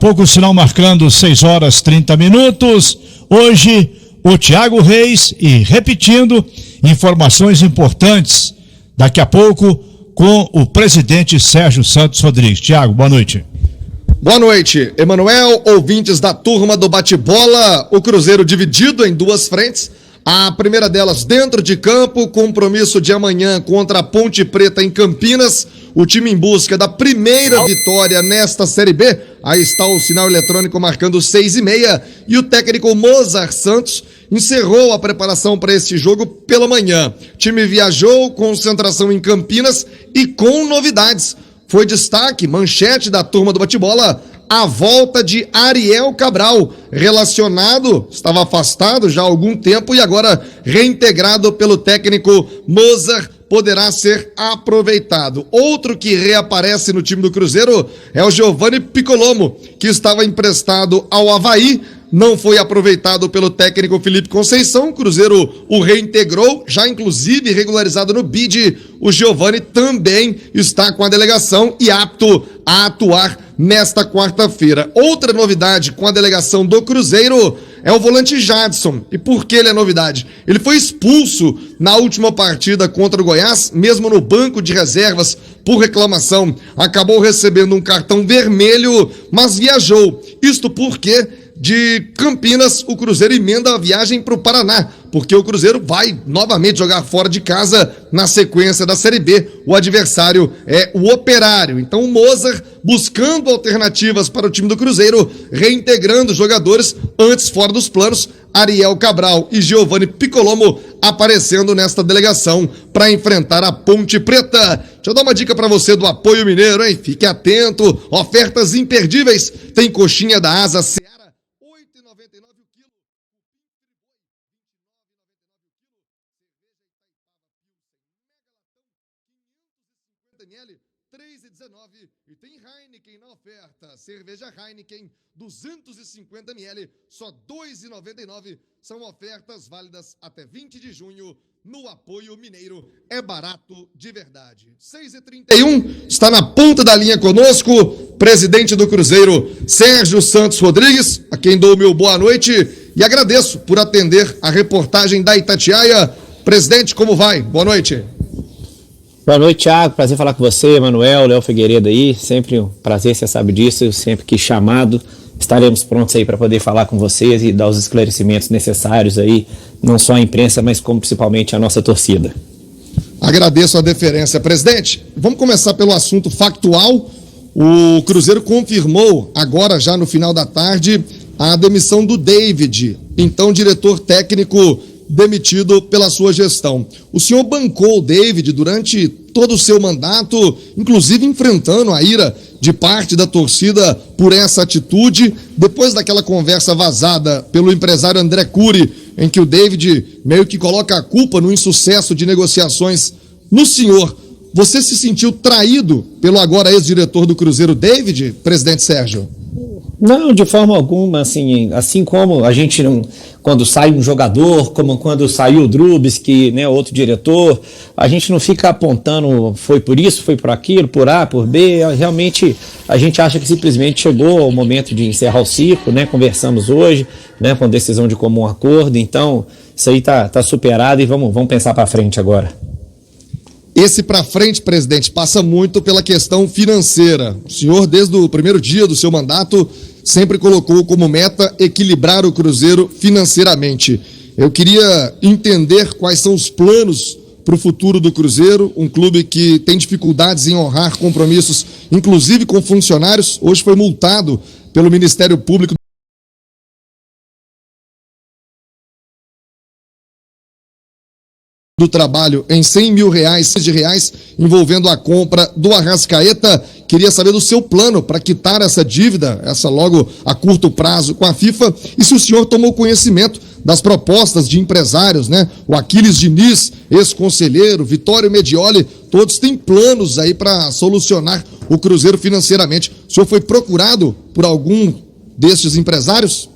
pouco o sinal marcando 6h30. Hoje, o Thiago Reis e repetindo informações importantes. Daqui a pouco, com o presidente Sérgio Santos Rodrigues. Thiago, boa noite. Boa noite, Emanuel, ouvintes da turma do bate-bola. O Cruzeiro dividido em duas frentes. A primeira delas dentro de campo, compromisso de amanhã contra a Ponte Preta em Campinas. O time em busca da primeira vitória nesta Série B. Aí está o sinal eletrônico marcando 6h30. E o técnico Mozart Santos encerrou a preparação para este jogo pela manhã. O time viajou, concentração em Campinas e com novidades. Foi destaque, manchete da turma do bate-bola, a volta de Ariel Cabral, relacionado, estava afastado já há algum tempo e agora reintegrado pelo técnico Mozart, poderá ser aproveitado. Outro que reaparece no time do Cruzeiro é o Giovanni Piccolomo, que estava emprestado ao Avaí, não foi aproveitado pelo técnico Felipe Conceição. O Cruzeiro o reintegrou, já inclusive regularizado no BID. O Giovanni também está com a delegação e apto a atuar nesta quarta-feira. Outra novidade com a delegação do Cruzeiro é o volante Jadson. E por que ele é novidade? Ele foi expulso na última partida contra o Goiás, mesmo no banco de reservas, por reclamação. Acabou recebendo um cartão vermelho, mas viajou. Isto porque de Campinas, o Cruzeiro emenda a viagem para o Paraná, porque o Cruzeiro vai novamente jogar fora de casa na sequência da Série B. O adversário é o Operário. Então o Mozart buscando alternativas para o time do Cruzeiro, reintegrando jogadores antes fora dos planos. Ariel Cabral e Giovanni Piccolomo aparecendo nesta delegação para enfrentar a Ponte Preta. Deixa eu dar uma dica para você do Apoio Mineiro, hein? Fique atento, ofertas imperdíveis. Tem coxinha da Asa Seara, R$ 8,99 o quilo. R$ 3,19 e tem Heineken na oferta. Cerveja Heineken 250 ml, só R$ 2,99. São ofertas válidas até 20 de junho no Apoio Mineiro. É barato de verdade. 6h31, está na ponta da linha conosco, presidente do Cruzeiro, Sérgio Santos Rodrigues, a quem dou meu boa noite e agradeço por atender a reportagem da Itatiaia. Presidente, como vai? Boa noite. Boa noite, Thiago. Prazer falar com você, Emanuel, Léo Figueiredo aí. Sempre um prazer, você sabe disso. Sempre que chamado, estaremos prontos aí para poder falar com vocês e dar os esclarecimentos necessários aí, não só à imprensa, mas como principalmente à nossa torcida. Agradeço a deferência, presidente. Vamos começar pelo assunto factual. O Cruzeiro confirmou, agora já no final da tarde, a demissão do David, então diretor técnico demitido pela sua gestão. O senhor bancou o David durante todo o seu mandato, inclusive enfrentando a ira de parte da torcida por essa atitude, depois daquela conversa vazada pelo empresário André Cury, em que o David meio que coloca a culpa no insucesso de negociações no senhor. Você se sentiu traído pelo agora ex-diretor do Cruzeiro, David, presidente Sérgio? Não, de forma alguma, assim como a gente não, quando sai um jogador, como quando saiu o Drubsky, né, outro diretor, a gente não fica apontando, foi por isso, foi por aquilo, por A, por B, realmente a gente acha que simplesmente chegou o momento de encerrar o ciclo, né, conversamos hoje, né, com decisão de comum acordo, então isso aí tá superado e vamos pensar para frente agora. Esse para frente, presidente, passa muito pela questão financeira. O senhor, desde o primeiro dia do seu mandato, sempre colocou como meta equilibrar o Cruzeiro financeiramente. Eu queria entender quais são os planos para o futuro do Cruzeiro, um clube que tem dificuldades em honrar compromissos, inclusive com funcionários. Hoje foi multado pelo Ministério Público do Trabalho em R$100 mil envolvendo a compra do Arrascaeta. Queria saber do seu plano para quitar essa dívida, essa logo a curto prazo com a FIFA, e se o senhor tomou conhecimento das propostas de empresários, né? O Aquiles Diniz, ex-conselheiro, Vitório Medioli, todos têm planos aí para solucionar o Cruzeiro financeiramente. O senhor foi procurado por algum destes empresários?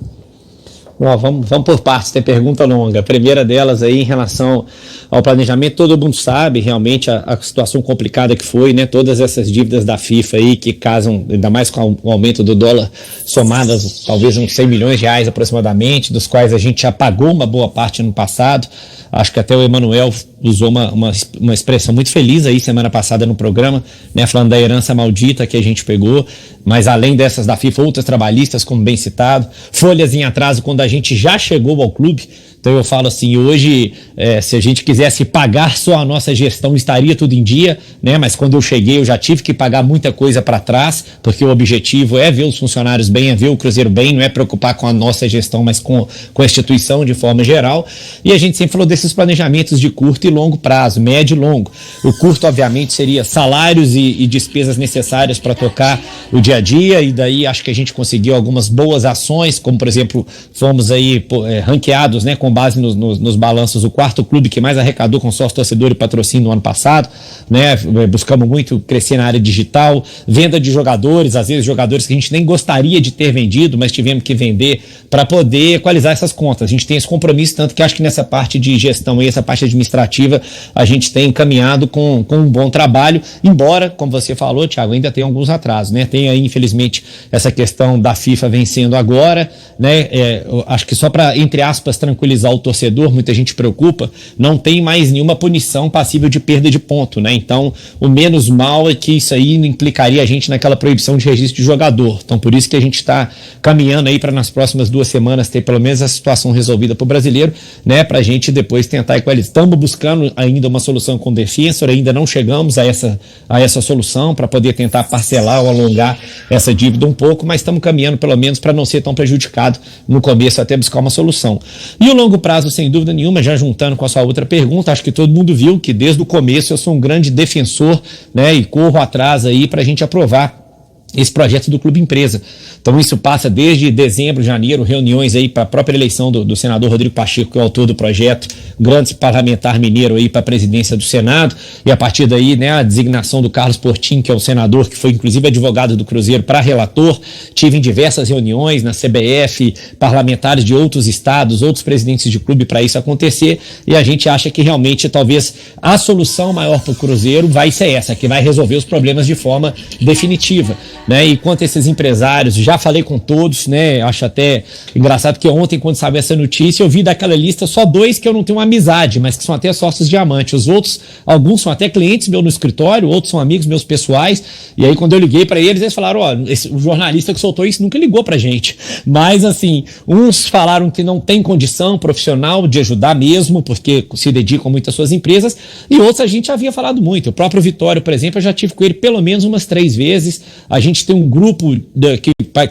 Bom, vamos por partes, tem pergunta longa. A primeira delas aí em relação ao planejamento, todo mundo sabe realmente a situação complicada que foi, né? Todas essas dívidas da FIFA aí que casam, ainda mais com o aumento do dólar, somadas talvez uns 100 milhões de reais aproximadamente, dos quais a gente já pagou uma boa parte no passado. Acho que até o Emanuel usou uma expressão muito feliz aí semana passada no programa, né, falando da herança maldita que a gente pegou, mas além dessas da FIFA, outras trabalhistas, como bem citado, folhas em atraso quando a gente já chegou ao clube. Então eu falo assim, hoje, se a gente quisesse pagar só a nossa gestão, estaria tudo em dia, né? Mas quando eu cheguei, eu já tive que pagar muita coisa para trás, porque o objetivo é ver os funcionários bem, é ver o Cruzeiro bem, não é preocupar com a nossa gestão, mas com a instituição de forma geral. E a gente sempre falou desses planejamentos de curto e longo prazo, médio e longo. O curto, obviamente, seria salários e despesas necessárias para tocar o dia a dia, e daí acho que a gente conseguiu algumas boas ações, como por exemplo, fomos aí ranqueados, né, com base nos balanços, o quarto clube que mais arrecadou com sócio torcedor e patrocínio no ano passado, né? Buscamos muito crescer na área digital, venda de jogadores, às vezes jogadores que a gente nem gostaria de ter vendido, mas tivemos que vender para poder equalizar essas contas. A gente tem esse compromisso, tanto que acho que nessa parte de gestão e essa parte administrativa a gente tem encaminhado com um bom trabalho, embora, como você falou, Thiago, ainda tem alguns atrasos, né? Tem aí, infelizmente, essa questão da FIFA vencendo agora, né? Acho que só para, entre aspas, tranquilizar o torcedor, muita gente preocupa, não tem mais nenhuma punição passível de perda de ponto, né? Então, o menos mal é que isso aí não implicaria a gente naquela proibição de registro de jogador. Então, por isso que a gente está caminhando aí para nas próximas 2 semanas ter pelo menos a situação resolvida para o brasileiro, né? Para a gente depois tentar equalizar. Estamos buscando ainda uma solução com o Defensor, ainda não chegamos a essa solução para poder tentar parcelar ou alongar essa dívida um pouco, mas estamos caminhando pelo menos para não ser tão prejudicado no começo até buscar uma solução. E o longo prazo, sem dúvida nenhuma, já juntando com a sua outra pergunta, acho que todo mundo viu que desde o começo eu sou um grande defensor, né, e corro atrás aí para a gente aprovar esse projeto do Clube Empresa. Então isso passa desde dezembro, janeiro, reuniões aí para a própria eleição do senador Rodrigo Pacheco, que é o autor do projeto, grande parlamentar mineiro aí para a presidência do Senado, e a partir daí, né, a designação do Carlos Portinho, que é o senador, que foi inclusive advogado do Cruzeiro, para relator. Tive em diversas reuniões na CBF, parlamentares de outros estados, outros presidentes de clube para isso acontecer, e a gente acha que realmente talvez a solução maior para o Cruzeiro vai ser essa, que vai resolver os problemas de forma definitiva, né? E quanto a esses empresários, já falei com todos, né? Acho até engraçado que ontem, quando saiu essa notícia, eu vi daquela lista só 2 que eu não tenho uma amizade, mas que são até sócios diamante. Os outros, alguns são até clientes meus no escritório, outros são amigos meus pessoais. E aí, quando eu liguei para eles falaram: ó, o jornalista que soltou isso nunca ligou pra gente. Mas, assim, uns falaram que não tem condição profissional de ajudar mesmo, porque se dedicam muito às suas empresas, e outros a gente já havia falado muito. O próprio Vitório, por exemplo, eu já tive com ele pelo menos umas 3 vezes. A gente tem um grupo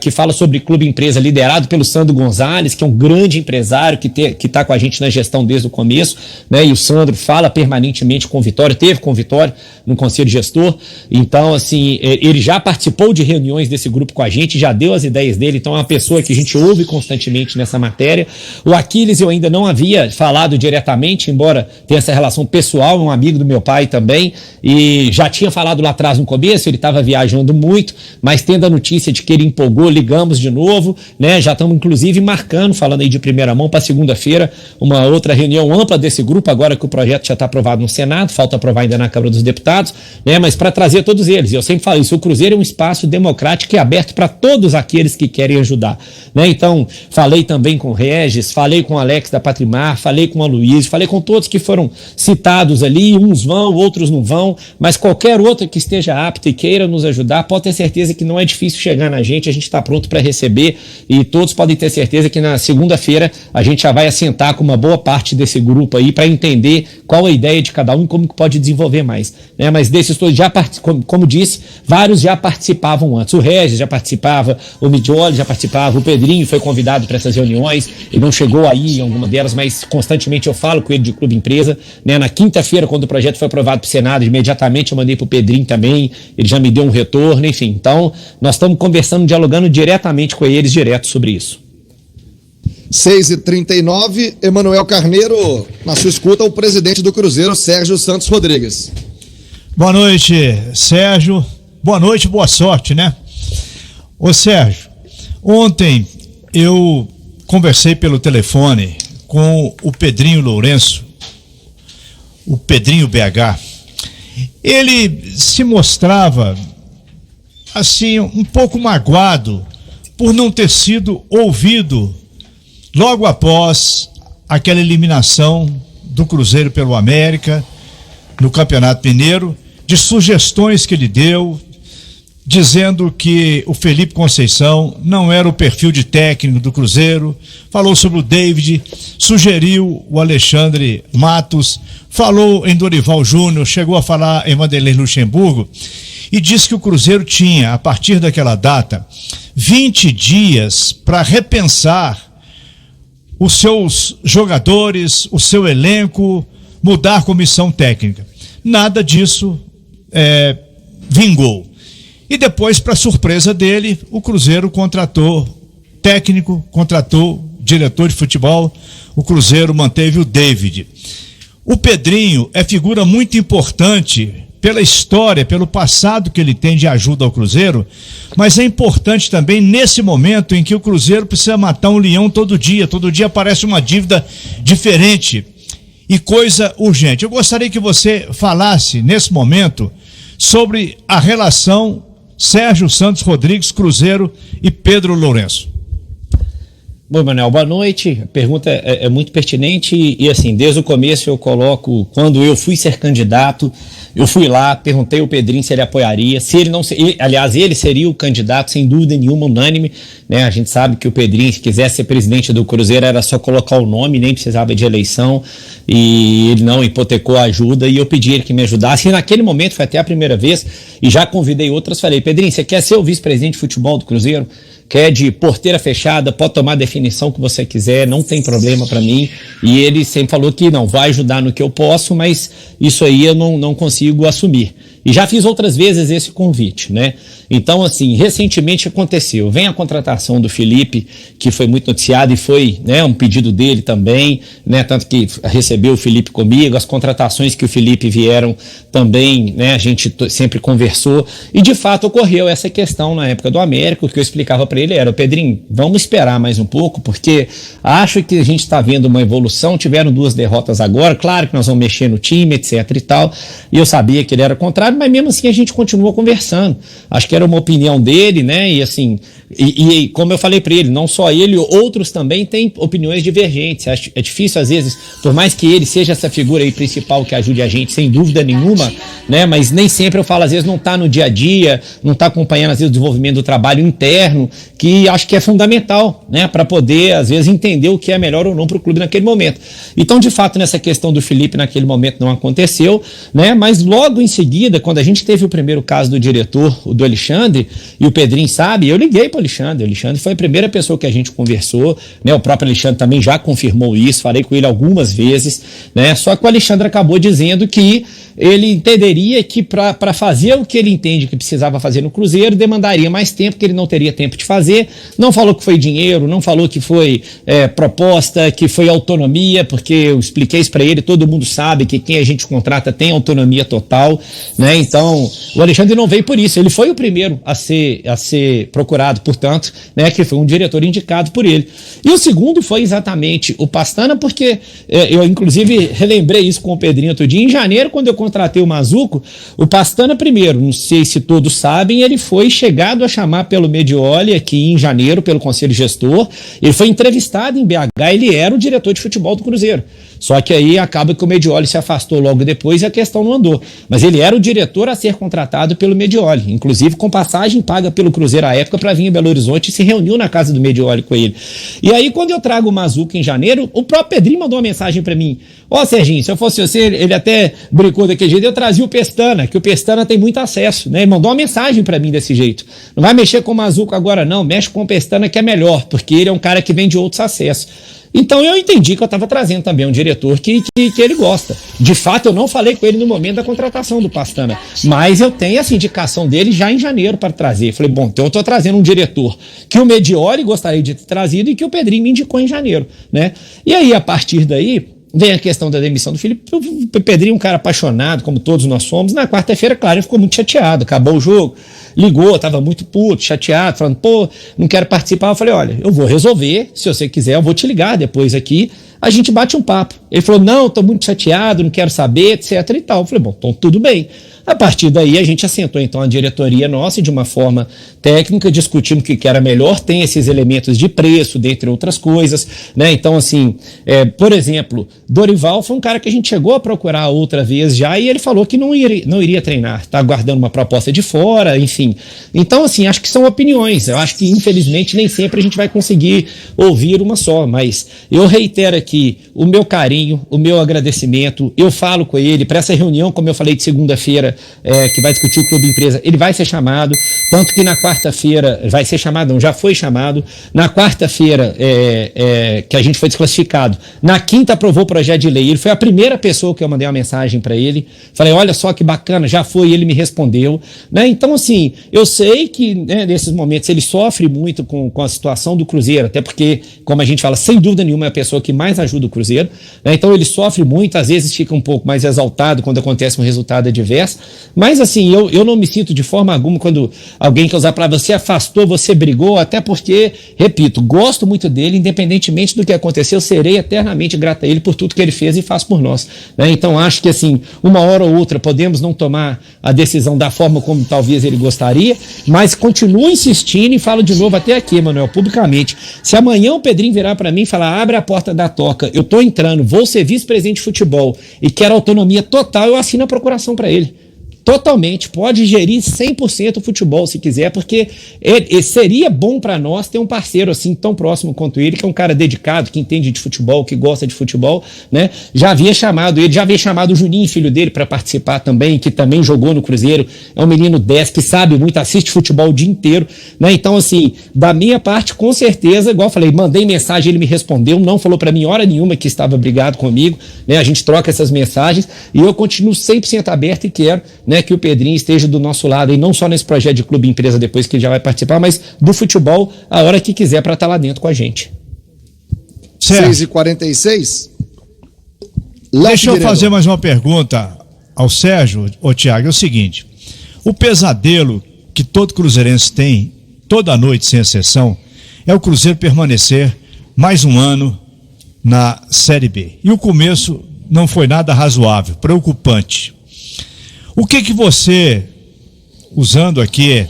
que fala sobre Clube Empresa, liderado pelo Sandro Gonzalez, que é um grande empresário que está com a gente na gestão desde o começo, né? E o Sandro fala permanentemente com o Vitório, teve com o Vitório no Conselho Gestor. Então, assim, ele já participou de reuniões desse grupo com a gente, já deu as ideias dele, então é uma pessoa que a gente ouve constantemente nessa matéria. O Aquiles eu ainda não havia falado diretamente, embora tenha essa relação pessoal, um amigo do meu pai também, e já tinha falado lá atrás no começo, ele estava viajando muito, mas tendo a notícia de que ele empolgou, ligamos de novo, né? Já estamos inclusive marcando, falando aí de primeira mão, para segunda-feira, uma outra reunião ampla desse grupo, agora que o projeto já está aprovado no Senado, falta aprovar ainda na Câmara dos Deputados, né? Mas para trazer todos eles. Eu sempre falo isso, o Cruzeiro é um espaço democrático e aberto para todos aqueles que querem ajudar, né? Então, falei também com o Regis, falei com o Alex da Patrimar, falei com a Luiz, falei com todos que foram citados ali, uns vão, outros não vão, mas qualquer outro que esteja apto e queira nos ajudar, pode ter certeza que não é difícil chegar na gente, a gente está pronto para receber, e todos podem ter certeza que na segunda-feira a gente já vai assentar com uma boa parte desse grupo aí para entender qual a ideia de cada um e como que pode desenvolver mais, né? Mas desses todos já como disse, vários já participavam antes. O Regis já participava, o Midioli já participava, o Pedrinho foi convidado para essas reuniões e não chegou aí em alguma delas, mas constantemente eu falo com ele de Clube Empresa, né? Na quinta-feira, quando o projeto foi aprovado para o Senado, imediatamente eu mandei para o Pedrinho também, ele já me deu um retorno, enfim. Então, nós estamos conversando, dialogando diretamente com eles, direto sobre isso. 6h39, Emanuel Carneiro, na sua escuta, o presidente do Cruzeiro, Sérgio Santos Rodrigues. Boa noite, Sérgio. Boa noite, boa sorte, né? Ô Sérgio, ontem eu conversei pelo telefone com o Pedrinho Lourenço, o Pedrinho BH. Ele se mostrava assim um pouco magoado por não ter sido ouvido logo após aquela eliminação do Cruzeiro pelo América no Campeonato Mineiro, de sugestões que ele deu, dizendo que o Felipe Conceição não era o perfil de técnico do Cruzeiro, falou sobre o David, sugeriu o Alexandre Matos, falou em Dorival Júnior, chegou a falar em Vanderlei Luxemburgo e disse que o Cruzeiro tinha, a partir daquela data, 20 dias para repensar os seus jogadores, o seu elenco, mudar a comissão técnica. Nada disso vingou. E depois, para surpresa dele, o Cruzeiro contratou técnico, contratou diretor de futebol, o Cruzeiro manteve o David. O Pedrinho é figura muito importante pela história, pelo passado que ele tem de ajuda ao Cruzeiro, mas é importante também nesse momento em que o Cruzeiro precisa matar um leão todo dia aparece uma dívida diferente e coisa urgente. Eu gostaria que você falasse nesse momento sobre a relação Sérgio Santos Rodrigues, Cruzeiro e Pedro Lourenço. Bom, Manuel, boa noite. A pergunta é muito pertinente e assim, desde o começo eu coloco, quando eu fui ser candidato, eu fui lá, perguntei ao Pedrinho se ele apoiaria, se ele não, aliás, ele seria o candidato, sem dúvida nenhuma, unânime, né? A gente sabe que o Pedrinho, se quisesse ser presidente do Cruzeiro, era só colocar o nome, nem precisava de eleição, e ele não hipotecou a ajuda, e eu pedi ele que me ajudasse, e naquele momento, foi até a primeira vez, e já convidei outras, falei, Pedrinho, você quer ser o vice-presidente de futebol do Cruzeiro? Quer de porteira fechada, pode tomar a definição que você quiser, não tem problema para mim. E ele sempre falou que não, vai ajudar no que eu posso, mas isso aí eu não consigo assumir. E já fiz outras vezes esse convite, né? Então, assim, recentemente aconteceu. Vem a contratação do Felipe, que foi muito noticiado e foi, né, um pedido dele também, né? Tanto que recebeu o Felipe comigo, as contratações que o Felipe vieram também, né? A gente sempre conversou e, de fato, ocorreu essa questão na época do América. O que eu explicava para ele era, Pedrinho, vamos esperar mais um pouco, porque acho que a gente está vendo uma evolução, tiveram 2 derrotas agora, claro que nós vamos mexer no time, etc e tal, e eu sabia que ele era contrário, mas mesmo assim a gente continuou conversando. Acho que era uma opinião dele, né? E assim, e como eu falei para ele, não só ele, outros também têm opiniões divergentes. É difícil às vezes, por mais que ele seja essa figura aí principal que ajude a gente, sem dúvida nenhuma, né? Mas nem sempre eu falo, às vezes não está no dia a dia, não está acompanhando às vezes o desenvolvimento do trabalho interno, que acho que é fundamental, né? Para poder às vezes entender o que é melhor ou não para o clube naquele momento. Então, de fato, nessa questão do Felipe naquele momento não aconteceu, né? Mas logo em seguida, quando a gente teve o primeiro caso do diretor, o do Alexandre, e o Pedrinho sabe, eu liguei para o Alexandre. O Alexandre foi a primeira pessoa que a gente conversou, né? O próprio Alexandre também já confirmou isso, falei com ele algumas vezes, né? Só que o Alexandre acabou dizendo que ele entenderia que para fazer o que ele entende que precisava fazer no Cruzeiro, demandaria mais tempo, que ele não teria tempo de fazer. Não falou que foi dinheiro, não falou que foi proposta, que foi autonomia, porque eu expliquei isso para ele, todo mundo sabe que quem a gente contrata tem autonomia total, né? Então, o Alexandre não veio por isso, ele foi o primeiro a ser procurado, portanto, né, que foi um diretor indicado por ele. E o segundo foi exatamente o Pastana, porque eu inclusive relembrei isso com o Pedrinho outro dia, em janeiro, quando eu contratei o Mazuco, o Pastana primeiro, não sei se todos sabem, ele foi chegado a chamar pelo Medioli aqui em janeiro, pelo Conselho Gestor, ele foi entrevistado em BH, ele era o diretor de futebol do Cruzeiro. Só que aí acaba que o Medioli se afastou logo depois e a questão não andou. Mas ele era o diretor a ser contratado pelo Medioli, inclusive com passagem paga pelo Cruzeiro à época para vir em Belo Horizonte e se reuniu na casa do Medioli com ele. E aí quando eu trago o Mazuco em janeiro, o próprio Pedrinho mandou uma mensagem para mim. Ó, Serginho, se eu fosse você, ele até brincou daquele jeito, eu trazia o Pestana, que o Pestana tem muito acesso, né? Ele mandou uma mensagem para mim desse jeito. Não vai mexer com o Mazuco agora não, mexe com o Pestana que é melhor, porque ele é um cara que vem de outros acessos. Então eu entendi que eu estava trazendo também um diretor que ele gosta. De fato, eu não falei com ele no momento da contratação do Pastana, mas eu tenho essa indicação dele já em janeiro para trazer. Falei, bom, então eu estou trazendo um diretor que o Medioli gostaria de ter trazido e que o Pedrinho me indicou em janeiro, né? E aí, a partir daí, vem a questão da demissão do Felipe. O Pedrinho é um cara apaixonado, como todos nós somos. Na quarta-feira, claro, ele ficou muito chateado. Acabou o jogo, ligou, estava muito puto, chateado, falando, pô, não quero participar. Eu falei, olha, eu vou resolver, se você quiser, eu vou te ligar depois aqui, a gente bate um papo. Ele falou, não, estou muito chateado, não quero saber, etc e tal. Eu falei, bom, então tudo bem. A partir daí a gente assentou então a diretoria nossa e de uma forma técnica discutimos o que era melhor, tem esses elementos de preço, dentre outras coisas, né? Então assim, por exemplo, Dorival foi um cara que a gente chegou a procurar outra vez já e ele falou que não iria treinar, tá aguardando uma proposta de fora, enfim. Então assim, acho que são opiniões, eu acho que infelizmente nem sempre a gente vai conseguir ouvir uma só, mas eu reitero aqui o meu carinho, o meu agradecimento, eu falo com ele para essa reunião, como eu falei de segunda-feira, que vai discutir o Clube Empresa, ele vai ser chamado, tanto que na quarta-feira, vai ser chamado, não, já foi chamado, na quarta-feira que a gente foi desclassificado, na quinta aprovou o projeto de lei, ele foi a primeira pessoa que eu mandei uma mensagem para ele, falei, olha só que bacana, já foi, e ele me respondeu, né? Então assim, eu sei que nesses momentos ele sofre muito com a situação do Cruzeiro, até porque, como a gente fala, sem dúvida nenhuma é a pessoa que mais ajuda o Cruzeiro, né? Então ele sofre muito, às vezes fica um pouco mais exaltado quando acontece um resultado adverso. Mas assim, eu não me sinto de forma alguma quando alguém quer usar para você afastou, você brigou, até porque, repito, gosto muito dele, independentemente do que aconteceu, serei eternamente grato a ele por tudo que ele fez e faz por nós, né? Então acho que assim, uma hora ou outra podemos não tomar a decisão da forma como talvez ele gostaria, mas continuo insistindo e falo de novo até aqui, Manuel, publicamente, se amanhã o Pedrinho virar para mim e falar, abre a porta da toca, eu tô entrando, vou ser vice-presidente de futebol e quero autonomia total, eu assino a procuração para ele. Totalmente, pode gerir 100% o futebol se quiser, porque seria bom para nós ter um parceiro assim tão próximo quanto ele, que é um cara dedicado, que entende de futebol, que gosta de futebol, né? Já havia chamado o Juninho, filho dele, para participar também, que também jogou no Cruzeiro, é um menino 10 que sabe muito, assiste futebol o dia inteiro, né? Então assim, da minha parte, com certeza, igual eu falei, mandei mensagem, ele me respondeu, não falou para mim hora nenhuma que estava brigado comigo, né? A gente troca essas mensagens e eu continuo 100% aberto e quero, né, que o Pedrinho esteja do nosso lado, e não só nesse projeto de Clube Empresa depois que ele já vai participar, mas do futebol a hora que quiser para estar lá dentro com a gente. 6h46. Deixa eu fazer mais uma pergunta ao Sérgio, Thiago, é o seguinte, o pesadelo que todo cruzeirense tem, toda noite sem exceção, é o Cruzeiro permanecer mais um ano na Série B. E o começo não foi nada razoável, preocupante. O que você, usando aqui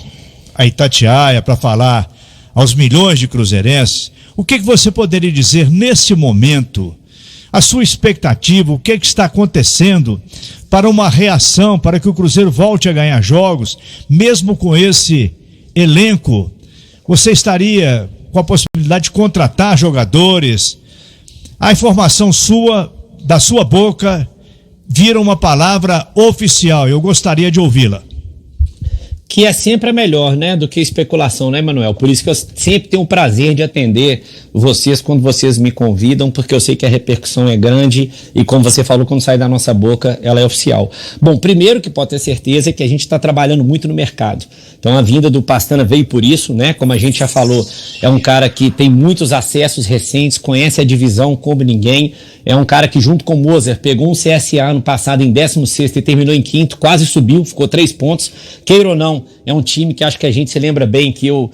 a Itatiaia para falar aos milhões de cruzeirenses, o que você poderia dizer nesse momento, a sua expectativa, o que está acontecendo para uma reação, para que o Cruzeiro volte a ganhar jogos, mesmo com esse elenco? Você estaria com a possibilidade de contratar jogadores? A informação da sua boca, vira uma palavra oficial, eu gostaria de ouvi-la. Que é sempre a melhor, né, do que especulação, né, Manuel? Por isso que eu sempre tenho o prazer de atender vocês quando vocês me convidam, porque eu sei que a repercussão é grande e, como você falou, quando sai da nossa boca, ela é oficial. Bom, primeiro que pode ter certeza é que a gente está trabalhando muito no mercado. Então a vinda do Pastana veio por isso, né? Como a gente já falou, é um cara que tem muitos acessos recentes, conhece a divisão como ninguém, é um cara que junto com o Moser pegou um CSA no passado em 16º e terminou em 5º, quase subiu, ficou 3 pontos. Queira ou não, é um time que acho que a gente se lembra bem, que eu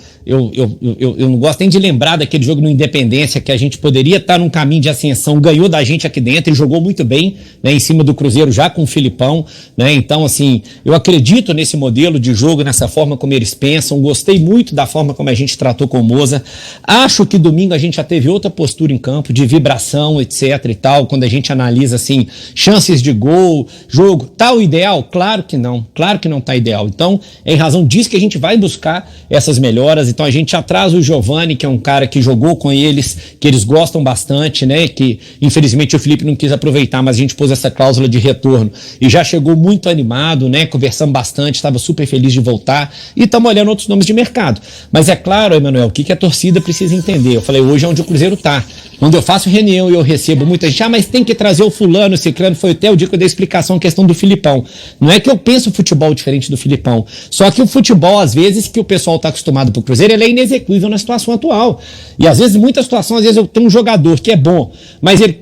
não gosto nem de lembrar daquele jogo no Independência, que a gente poderia estar num caminho de ascensão, ganhou da gente aqui dentro e jogou muito bem, né, em cima do Cruzeiro já com o Filipão, né? Então assim, eu acredito nesse modelo de jogo, nessa forma como eles pensam, gostei muito da forma como a gente tratou com o Moza. Acho que domingo a gente já teve outra postura em campo, de vibração, etc e tal, quando a gente analisa assim, chances de gol, jogo, tá o ideal? Claro que não tá ideal. Então, em razão disso que a gente vai buscar essas melhoras, então a gente já traz o Giovani, que é um cara que jogou com eles, que eles gostam bastante, né, que infelizmente o Felipe não quis aproveitar, mas a gente pôs essa cláusula de retorno e já chegou muito animado, né, conversamos bastante, estava super feliz de voltar e estamos olhando outros nomes de mercado. Mas é claro, Emanuel, o que a torcida precisa entender? Eu falei, hoje é onde o Cruzeiro tá. Quando eu faço reunião e eu recebo muita gente, mas tem que trazer o fulano, o ciclano, foi até o dia que eu dei explicação a questão do Filipão. Não é que eu penso futebol diferente do Filipão, só Só que o futebol, às vezes, que o pessoal está acostumado pro Cruzeiro, ele é inexequível na situação atual. E às vezes, muita situação, às vezes eu tenho um jogador que é bom, mas ele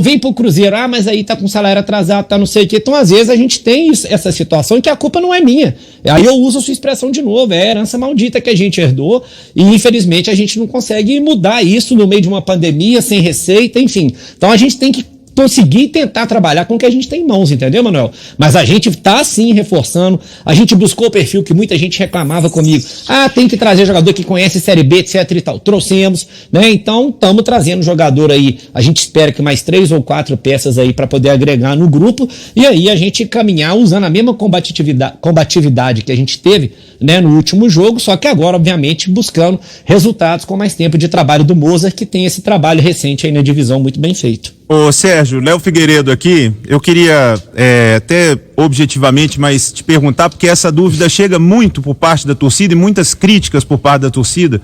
vem pro Cruzeiro, mas aí tá com salário atrasado, tá não sei o quê. Então, às vezes, a gente tem essa situação em que a culpa não é minha. Aí eu uso a sua expressão de novo, é a herança maldita que a gente herdou e, infelizmente, a gente não consegue mudar isso no meio de uma pandemia, sem receita, enfim. Então, a gente tem que conseguir tentar trabalhar com o que a gente tem em mãos, entendeu, Manuel? Mas a gente tá sim reforçando, a gente buscou o perfil que muita gente reclamava comigo, tem que trazer jogador que conhece Série B, etc e tal, trouxemos, né, então estamos trazendo jogador aí, a gente espera que mais 3 ou 4 peças aí para poder agregar no grupo, e aí a gente caminhar usando a mesma combatividade que a gente teve, né, no último jogo, só que agora, obviamente, buscando resultados com mais tempo de trabalho do Mozart, que tem esse trabalho recente aí na divisão muito bem feito. Ô Sérgio, Léo Figueiredo aqui, eu queria até objetivamente, mas te perguntar, porque essa dúvida chega muito por parte da torcida e muitas críticas por parte da torcida.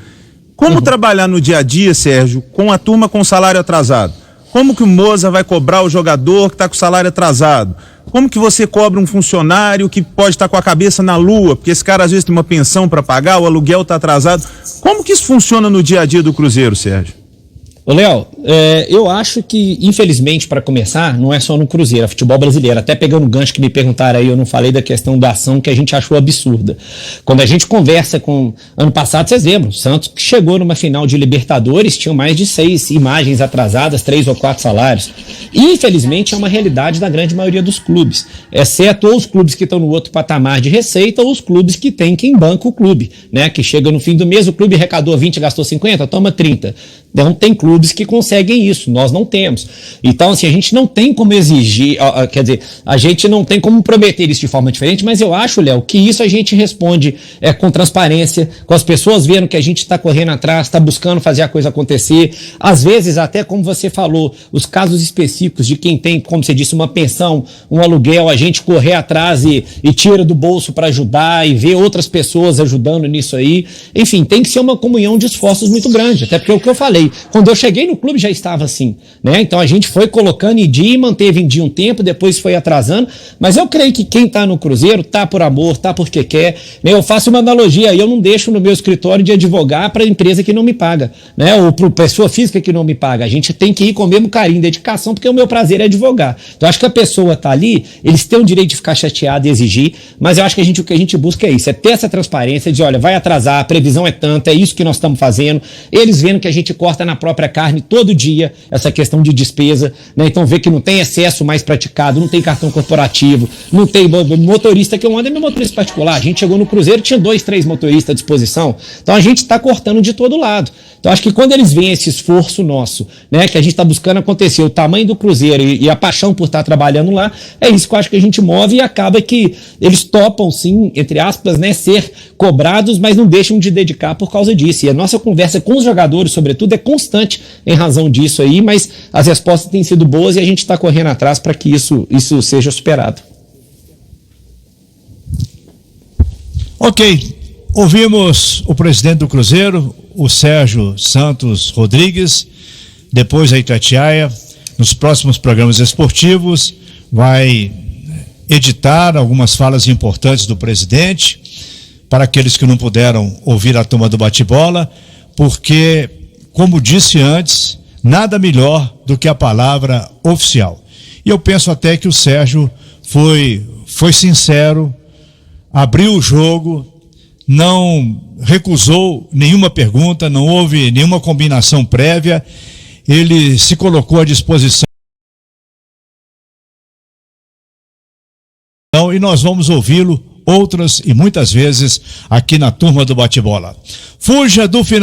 Como trabalhar no dia a dia, Sérgio, com a turma com salário atrasado? Como que o Mozart vai cobrar o jogador que está com salário atrasado? Como que você cobra um funcionário que pode estar com a cabeça na lua, porque esse cara às vezes tem uma pensão para pagar, o aluguel está atrasado? Como que isso funciona no dia a dia do Cruzeiro, Sérgio? Ô, Léo, eu acho que, infelizmente, para começar, não é só no Cruzeiro, é futebol brasileiro. Até pegando o gancho que me perguntaram aí, eu não falei da questão da ação que a gente achou absurda. Quando a gente conversa com... Ano passado, vocês lembram, o Santos que chegou numa final de Libertadores, tinha mais de 6 imagens atrasadas, 3 ou 4 salários. Infelizmente, é uma realidade da grande maioria dos clubes, exceto os clubes que estão no outro patamar de receita ou os clubes que tem quem banca o clube, né? Que chega no fim do mês, o clube arrecadou 20, gastou 50, toma 30. Então tem clubes que conseguem isso, nós não temos. Então, assim, a gente não tem como exigir, quer dizer, a gente não tem como prometer isso de forma diferente, mas eu acho, Léo, que isso a gente responde com transparência, com as pessoas vendo que a gente está correndo atrás, está buscando fazer a coisa acontecer. Às vezes, até como você falou, os casos específicos de quem tem, como você disse, uma pensão, um aluguel, a gente correr atrás e tira do bolso para ajudar e ver outras pessoas ajudando nisso aí. Enfim, tem que ser uma comunhão de esforços muito grande, até porque é o que eu falei, quando eu cheguei no clube já estava assim, né? Então a gente foi colocando em dia, manteve em dia um tempo, depois foi atrasando, mas eu creio que quem tá no Cruzeiro tá por amor, tá porque quer, né? Eu faço uma analogia, eu não deixo no meu escritório de advogar para empresa que não me paga, né? Ou para pessoa física que não me paga, a gente tem que ir com o mesmo carinho, dedicação, porque o meu prazer é advogar. Então acho que a pessoa tá ali, eles têm o direito de ficar chateado e exigir, mas eu acho que o que a gente busca é isso, é ter essa transparência de, olha, vai atrasar, a previsão é tanta, é isso que nós estamos fazendo, eles vendo que a gente corta na própria carne todo dia essa questão de despesa, né? Então vê que não tem excesso mais praticado, não tem cartão corporativo, não tem motorista que eu ando, é meu motorista particular. A gente chegou no Cruzeiro, tinha 2, 3 motoristas à disposição, então a gente está cortando de todo lado. Então acho que quando eles veem esse esforço nosso, né, que a gente está buscando acontecer, o tamanho do Cruzeiro e a paixão por estar trabalhando lá, é isso que eu acho que a gente move e acaba que eles topam sim, entre aspas, né, ser cobrados, mas não deixam de dedicar por causa disso. E a nossa conversa com os jogadores, sobretudo, é constante em razão disso aí, mas as respostas têm sido boas e a gente está correndo atrás para que isso seja superado. Ok, ouvimos o presidente do Cruzeiro, o Sérgio Santos Rodrigues. Depois a Itatiaia, nos próximos programas esportivos, vai editar algumas falas importantes do presidente para aqueles que não puderam ouvir a turma do bate-bola, porque, como disse antes, nada melhor do que a palavra oficial. E eu penso até que o Sérgio foi sincero, abriu o jogo, não recusou nenhuma pergunta, não houve nenhuma combinação prévia, ele se colocou à disposição e nós vamos ouvi-lo outras e muitas vezes aqui na turma do bate-bola. Fuja do final.